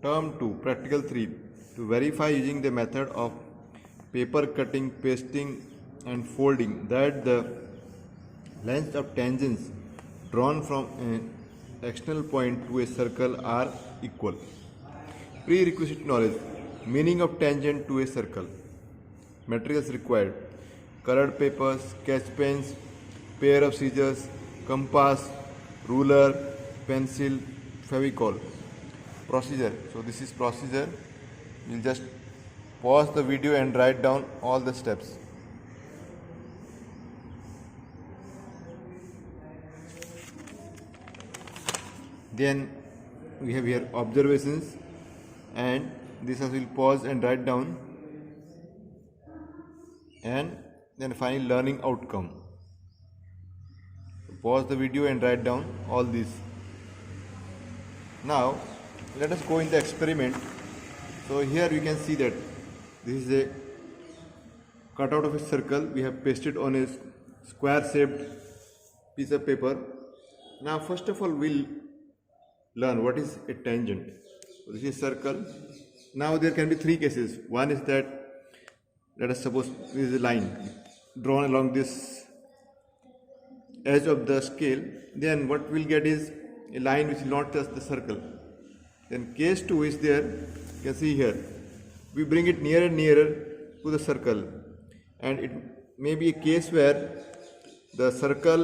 Term 2, Practical 3. To verify using the method of paper cutting, pasting and folding that the lengths of tangents drawn from an external point to a circle are equal. Prerequisite knowledge. Meaning of tangent to a circle. Materials required: colored papers, sketch pens, pair of scissors, compass, ruler, pencil, Fevicol. Procedure. So this is procedure. We'll just pause the video and write down all the steps. Then we have here observations, and this as we'll pause and write down, and then finally learning outcome. So pause the video and write down all these. Now let us go in the experiment. So here you can see that this is a cutout of a circle. We have pasted on a square shaped piece of paper. Now first of all we'll learn what is a tangent. So this is a circle. Now there can be three cases. One is that, let us suppose this is a line drawn along this edge of the scale. Then what we'll get is a line which will not touch the circle. Then case 2 is there. You can see here we bring it nearer and nearer to the circle, and it may be a case where the circle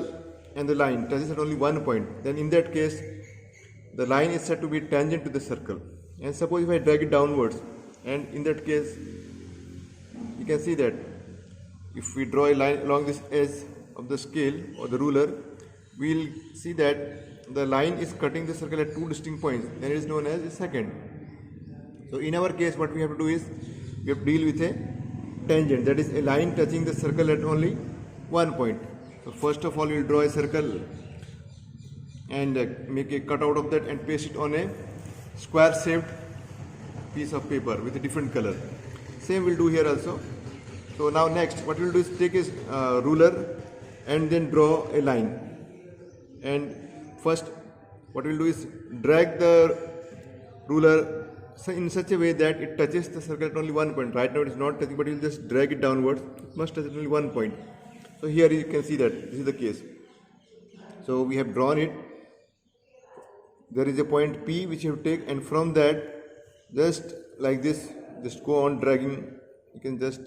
and the line touches at only one point. Then in that case the line is said to be tangent to the circle. And suppose if I drag it downwards, and in that case you can see that if we draw a line along this edge of the scale or the ruler, we will see that the line is cutting the circle at two distinct points. Then it is known as a secant. So in our case what we have to do is we have to deal with a tangent, that is a line touching the circle at only one point. So first of all we will draw a circle and make a cutout of that and paste it on a square shaped piece of paper with a different color. Same we'll do here also. So now next what we'll do is take a ruler and then draw a line. And first what we'll do is drag the ruler in such a way that it touches the circle at only one point. Right now it is not touching, but you'll just drag it downwards. It must touch at only one point. So here you can see that this is the case. So we have drawn it. There is a point P which you have to take, and from that just like this, just go on dragging. You can just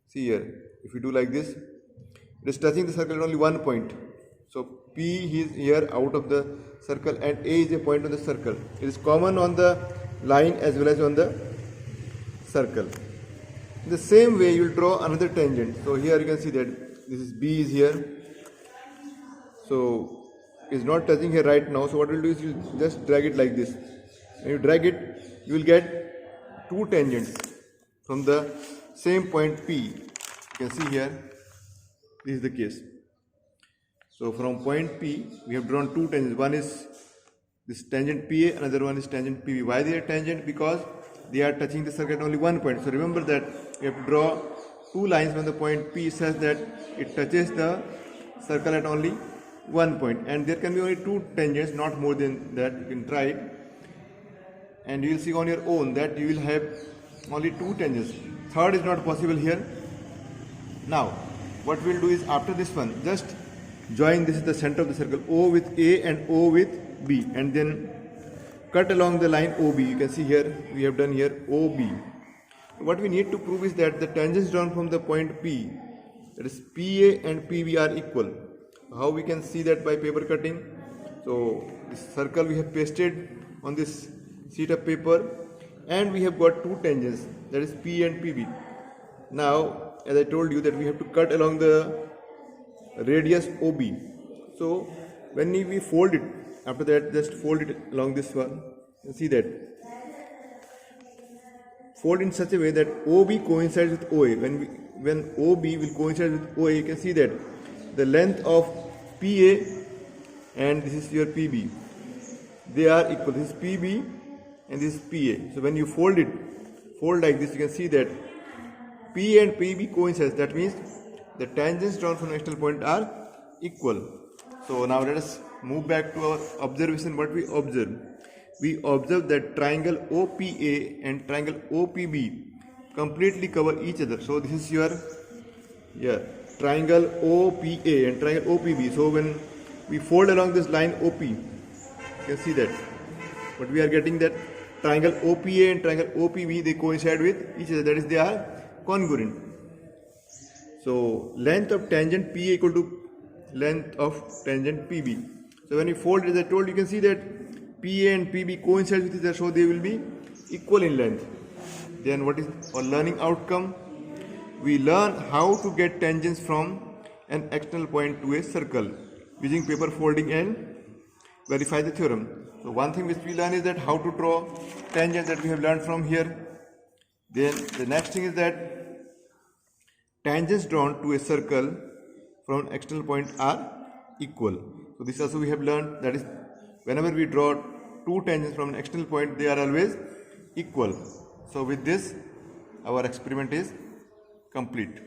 see here, if you do like this, it is touching the circle at only one point. So P is here out of the circle and A is a point on the circle. It is common on the line as well as on the circle. In the same way you will draw another tangent. So here you can see that this is B is here. So it is not touching here right now. So what we will do is you will just drag it like this. When you drag it, you will get two tangents from the same point P. You can see here, this is the case. So from point P we have drawn two tangents. One is this tangent PA, another one is tangent PB. Why they are tangent? Because they are touching the circle at only one point. So remember that you have to draw two lines from the point P such that it touches the circle at only one point. And there can be only two tangents, not more than that. You can try it, and you will see on your own that you will have only two tangents. Third is not possible here. Now what we will do is, after this one, just join this is the center of the circle, O with A and O with B, and then cut along the line OB. You can see here we have done here OB. What we need to prove is that the tangents drawn from the point P, that is PA and PB, are equal. How we can see that? By paper cutting. So this circle we have pasted on this sheet of paper, and we have got two tangents, that is P and PB. Now as I told you that we have to cut along the radius OB. So when we fold it, after that just fold it along this one. You see that, fold in such a way that OB coincides with OA. When OB will coincide with OA, you can see that the length of PA and this is your PB, they are equal. This is PB and this is PA. So when you fold like this, you can see that P and PB coincides. That means the tangents drawn from the external point are equal. So now let us move back to our observation. What we observe, we observe that triangle OPA and triangle OPB completely cover each other. So this is your triangle OPA and triangle OPB. So when we fold along this line OP, you can see that. But we are getting that triangle OPA and triangle OPB, they coincide with each other. That is, they are congruent. So length of tangent PA equal to length of tangent PB. So when we fold, as I told, you can see that PA and PB coincide with each other, so they will be equal in length. Then what is our learning outcome? We learn how to get tangents from an external point to a circle using paper folding and verify the theorem. So one thing which we learn is that how to draw tangents, that we have learned from here. Then the next thing is that tangents drawn to a circle from an external point are equal. So this also we have learned, that is, whenever we draw two tangents from an external point, they are always equal. So with this, our experiment is complete.